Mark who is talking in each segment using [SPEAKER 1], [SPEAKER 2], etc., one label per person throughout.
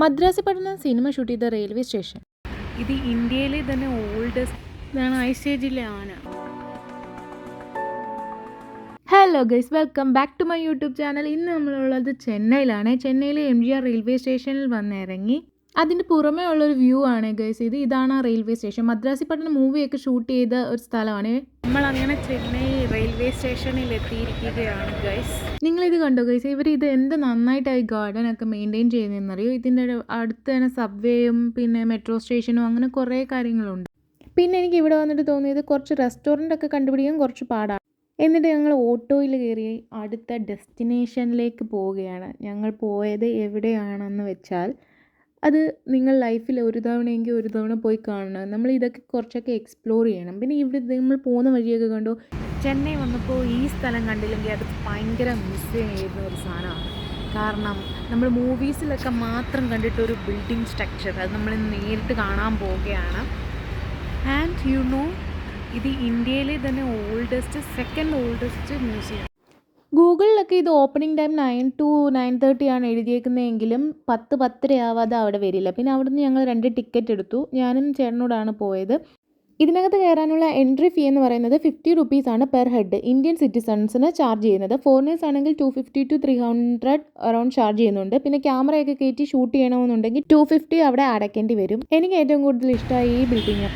[SPEAKER 1] മദ്രാസിൽ പഠനം cinema shoot ചെയ്ത റെയിൽവേ സ്റ്റേഷൻ.
[SPEAKER 2] ഇത് ഇന്ത്യയിലെ തന്നെ ഓൾഡസ്റ്റ് ഇതാണ്. ഐസേജിലെ ആന.
[SPEAKER 1] Hello guys, welcome back to my YouTube channel. ഇന്ന് നമ്മളുള്ളത് ചെന്നൈയിലാണ്. ചെന്നൈയിലെ MGR റെയിൽവേ സ്റ്റേഷനിൽ വന്നിറങ്ങി. അതിൻ്റെ പുറമേ ഉള്ളൊരു വ്യൂ ആണ് ഗൈസ്. ഇതാണ് ആ റെയിൽവേ സ്റ്റേഷൻ. മദ്രാസിൽ പഠനം മൂവിയൊക്കെ ഷൂട്ട് ചെയ്ത ഒരു സ്ഥലമാണ്.
[SPEAKER 2] നമ്മളങ്ങനെ ചെന്നൈ റെയിൽവേ സ്റ്റേഷനിൽ എത്തിയിരിക്കുകയാണ് ഗൈസ്.
[SPEAKER 1] നിങ്ങളിത് കണ്ടോ ഗൈസ്? ഇത് എന്ത് നന്നായിട്ടായി ഗാർഡൻ ഒക്കെ മെയിൻറ്റെയിൻ ചെയ്യുന്നതെന്നറിയോ? ഇതിൻ്റെ അടുത്ത് തന്നെ സബ്വേയും പിന്നെ മെട്രോ സ്റ്റേഷനും അങ്ങനെ കുറേ കാര്യങ്ങളുണ്ട്. പിന്നെ എനിക്ക് ഇവിടെ വന്നിട്ട് തോന്നിയത് കുറച്ച് റെസ്റ്റോറൻ്റ് ഒക്കെ കണ്ടുപിടിക്കാൻ കുറച്ച് പാടാണ്. എന്നിട്ട് ഞങ്ങൾ ഓട്ടോയിൽ കയറി അടുത്ത ഡെസ്റ്റിനേഷനിലേക്ക് പോവുകയാണ്. ഞങ്ങൾ പോയത് എവിടെയാണെന്ന് വെച്ചാൽ അത് നിങ്ങൾ ലൈഫിൽ ഒരു തവണയെങ്കിൽ ഒരു തവണ പോയി കാണണം. നമ്മൾ ഇതൊക്കെ കുറച്ചൊക്കെ എക്സ്പ്ലോർ ചെയ്യണം. പിന്നെ ഇവിടെ നമ്മൾ പോകുന്ന വഴിയൊക്കെ കണ്ടു.
[SPEAKER 2] ചെന്നൈ വന്നപ്പോൾ ഈ സ്ഥലം കണ്ടില്ലെങ്കിൽ അത് ഭയങ്കര മിസ് ചെയ്യുന്ന ഒരു സാധനമാണ്. കാരണം നമ്മൾ മൂവീസിലൊക്കെ മാത്രം കണ്ടിട്ടൊരു ബിൽഡിംഗ് സ്ട്രക്ചർ അത് നമ്മൾ നേരിട്ട് കാണാൻ പോവുകയാണ്. ആൻഡ് യു നോ, ഇത് ഇന്ത്യയിലെ തന്നെ സെക്കൻഡ് ഓൾഡസ്റ്റ് മ്യൂസിയം.
[SPEAKER 1] ഗൂഗിളിലൊക്കെ ഇത് ഓപ്പണിംഗ് ടൈം 9 to 9:30 ആണ് എഴുതിയേക്കുന്നതെങ്കിലും 10-10:30 ആവാതെ അവിടെ വരില്ല. പിന്നെ അവിടുന്ന് ഞങ്ങൾ 2 ടിക്കറ്റ് എടുത്തു. ഞാനും ചേട്ടനോടാണ് പോയത്. ഇതിനകത്ത് കയറാനുള്ള എൻട്രി ഫീ എന്ന് പറയുന്നത് 50 റുപ്പീസാണ് പെർ ഹെഡ്. ഇന്ത്യൻ സിറ്റിസൺസിന് ചാർജ് ചെയ്യുന്നത്. ഫോറിനേഴ്സ് ആണെങ്കിൽ 250 to 300 അറൗണ്ട് ചാർജ് ചെയ്യുന്നുണ്ട്. പിന്നെ ക്യാമറയൊക്കെ കയറ്റി ഷൂട്ട് ചെയ്യണമെന്നുണ്ടെങ്കിൽ 250 അവിടെ അടയ്ക്കേണ്ടി വരും. എനിക്ക് ഏറ്റവും കൂടുതൽ ഇഷ്ടമായി ഈ ബിൽഡിങ്.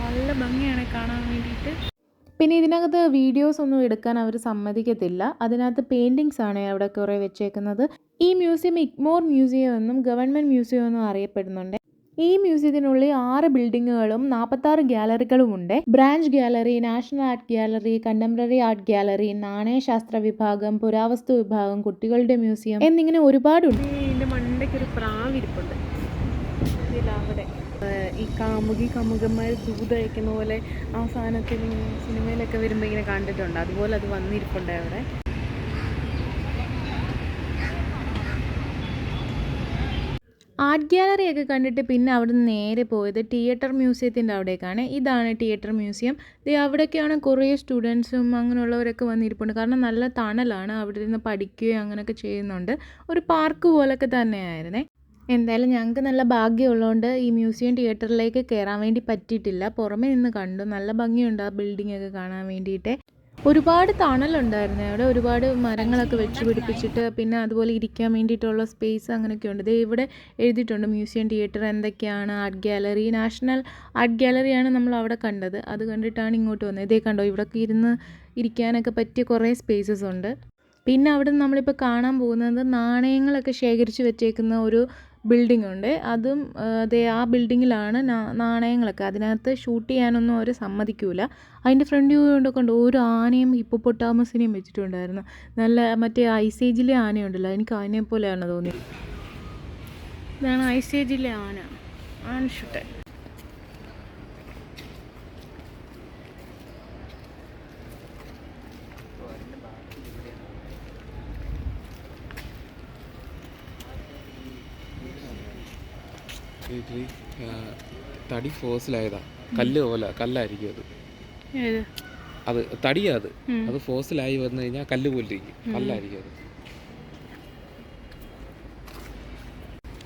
[SPEAKER 2] നല്ല ഭംഗിയാണ് കാണാൻ വേണ്ടിയിട്ട്.
[SPEAKER 1] പിന്നെ ഇതിനകത്ത് വീഡിയോസ് ഒന്നും എടുക്കാൻ അവർ സമ്മതിക്കത്തില്ല. അതിനകത്ത് പെയിൻറ്റിങ്സ് ആണ് അവിടെ കുറേ വെച്ചേക്കുന്നത്. ഈ മ്യൂസിയം ഇഗ്മോർ മ്യൂസിയം എന്നും ഗവൺമെൻറ് മ്യൂസിയം എന്നും അറിയപ്പെടുന്നുണ്ട്. ഈ മ്യൂസിയത്തിനുള്ളിൽ 6 ബിൽഡിങ്ങുകളും 46 ഗ്യാലറികളും ഉണ്ട്. Branch gallery, national art gallery, contemporary art gallery, നാണയശാസ്ത്ര വിഭാഗം, പുരാവസ്തു വിഭാഗം, കുട്ടികളുടെ മ്യൂസിയം എന്നിങ്ങനെ ഒരുപാടുണ്ട്.
[SPEAKER 2] ഇതിൻ്റെ മണ്ടയ്ക്കൊരു പ്രാവിരിപ്പുണ്ട്. ഇതിലവിടെ ഈ കമുകന്മാർ ദൂത് അയക്കുന്ന പോലെ ആ സാധനത്തിൽ സിനിമയിലൊക്കെ വരുമ്പോൾ ഇങ്ങനെ കണ്ടിട്ടുണ്ട്. അതുപോലെ അത് വന്നിരിപ്പുണ്ട് അവിടെ.
[SPEAKER 1] ആർട്ട് ഗ്യാലറിയൊക്കെ കണ്ടിട്ട് പിന്നെ അവിടെ നിന്ന് നേരെ പോയത് തിയേറ്റർ മ്യൂസിയത്തിൻ്റെ അവിടേക്കാണ്. ഇതാണ് തിയേറ്റർ മ്യൂസിയം. അവിടേക്കാണ് കുറേ സ്റ്റുഡൻസും അങ്ങനെയുള്ളവരൊക്കെ വന്നിരിപ്പുണ്ട്. കാരണം നല്ല തണലാണ്. അവിടെ ഇരുന്ന് പഠിക്കുകയും അങ്ങനെയൊക്കെ ചെയ്യുന്നുണ്ട്. ഒരു പാർക്ക് പോലൊക്കെ തന്നെയായിരുന്നേ. എന്തായാലും ഞങ്ങൾക്ക് നല്ല ഭാഗ്യമുള്ളതുകൊണ്ട് ഈ മ്യൂസിയം തിയേറ്ററിലേക്ക് കയറാൻ വേണ്ടി പറ്റിയിട്ടില്ല. പുറമേ നിന്ന് കണ്ടു. നല്ല ഭംഗിയുണ്ട് ആ ബിൽഡിങ്ങൊക്കെ കാണാൻ വേണ്ടിയിട്ട്. ഒരുപാട് തണലുണ്ടായിരുന്നു അവിടെ. ഒരുപാട് മരങ്ങളൊക്കെ വെച്ച് പിടിപ്പിച്ചിട്ട് പിന്നെ അതുപോലെ ഇരിക്കാൻ വേണ്ടിയിട്ടുള്ള സ്പേസ് അങ്ങനെയൊക്കെ ഉണ്ട്. ഇവിടെ എഴുതിയിട്ടുണ്ട് മ്യൂസിയം തിയേറ്റർ എന്തൊക്കെയാണ്. ആർട്ട് ഗാലറി, നാഷണൽ ആർട്ട് ഗാലറിയാണ് നമ്മൾ അവിടെ കണ്ടത്. അത് കണ്ടിട്ടാണ് ഇങ്ങോട്ട് വന്നത്. ഇതേ കണ്ടോ, ഇവിടെയൊക്കെ ഇരിക്കാനൊക്കെ പറ്റിയ കുറേ സ്പേസസ് ഉണ്ട്. പിന്നെ അവിടെ നിന്ന് നമ്മളിപ്പോൾ കാണാൻ പോകുന്നത് നാണയങ്ങളൊക്കെ ശേഖരിച്ച് വെച്ചേക്കുന്ന ഒരു ബിൽഡിംഗ് ഉണ്ട്. അതും ആ ബിൽഡിങ്ങിലാണ് നാണയങ്ങളൊക്കെ. അതിനകത്ത് ഷൂട്ട് ചെയ്യാനൊന്നും അവർ സമ്മതിക്കൂല. അതിൻ്റെ ഫ്രണ്ട് വ്യൂ കൊണ്ടൊക്കെ ഉണ്ട്. ഒരു ആനയും ഹിപ്പോപ്പൊട്ടാമസിനെയും വെച്ചിട്ടുണ്ടായിരുന്നു. നല്ല മറ്റേ ഐസേജിലെ ആനയുണ്ടല്ലോ, എനിക്ക് ആനയെ പോലെയാണ് തോന്നിയത്.
[SPEAKER 2] ഇതാണ് ഐസേജിലെ ആന ഷൂട്ട്.
[SPEAKER 3] തടി ഫോസിലായതാ. കല്ലായിരിക്കും അത് തടിയാ. അത് ഫോസിലായി വന്നു കഴിഞ്ഞാൽ കല്ല് പോലിരിക്കും. കല്ലായിരിക്കും അത്.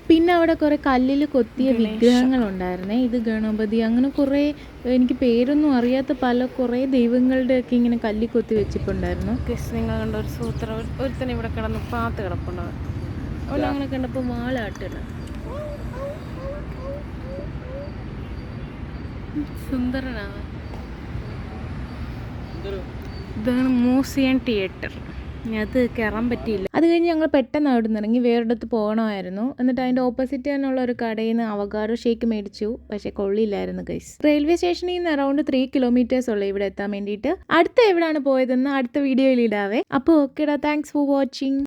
[SPEAKER 1] പിന്നെ അവിടെ കുറേ കല്ലിൽ കൊത്തിയ വിഗ്രഹങ്ങളുണ്ടായിരുന്നേ. ഇത് ഗണപതി, അങ്ങനെ കുറേ എനിക്ക് പേരൊന്നും അറിയാത്ത കുറേ ദൈവങ്ങളുടെയൊക്കെ ഇങ്ങനെ കല്ലിൽ കൊത്തി വെച്ചിട്ടുണ്ടായിരുന്നു.
[SPEAKER 2] നിങ്ങൾ കണ്ട ഒരു സൂത്രം ഒരുത്തന്നെ ഇവിടെ കിടന്ന് പാത്ത് കിടപ്പുണ്ടാവും. അവിടെ അങ്ങനെ കണ്ടപ്പോൾ വാളാട്ടില്ല. സുന്ദരനാണ്. ഇതാണ് മ്യൂസിയം തിയേറ്റർ. അത് കയറാൻ പറ്റിയില്ല.
[SPEAKER 1] അത് കഴിഞ്ഞ് ഞങ്ങൾ പെട്ടെന്ന് അവിടെ നിന്ന് ഇറങ്ങി വേറൊരിടത്ത് പോകണമായിരുന്നു. എന്നിട്ട് അതിൻ്റെ ഓപ്പോസിറ്റ് തന്നെയുള്ള ഒരു കടയിൽ നിന്ന് അവകാഡോ ഷേക്ക് മേടിച്ചു. പക്ഷേ കൊള്ളില്ലായിരുന്നു ഗൈസ്. റെയിൽവേ സ്റ്റേഷനിൽ നിന്ന് അറൗണ്ട് 3 കിലോമീറ്റേഴ്സ് ഉള്ളൂ ഇവിടെ എത്താൻ വേണ്ടിയിട്ട്. അടുത്ത എവിടെയാണ് പോയതെന്ന് അടുത്ത വീഡിയോയിൽ ഇടാവേ. അപ്പോൾ ഓക്കേടാ, താങ്ക്സ് ഫോർ വാച്ചിങ്.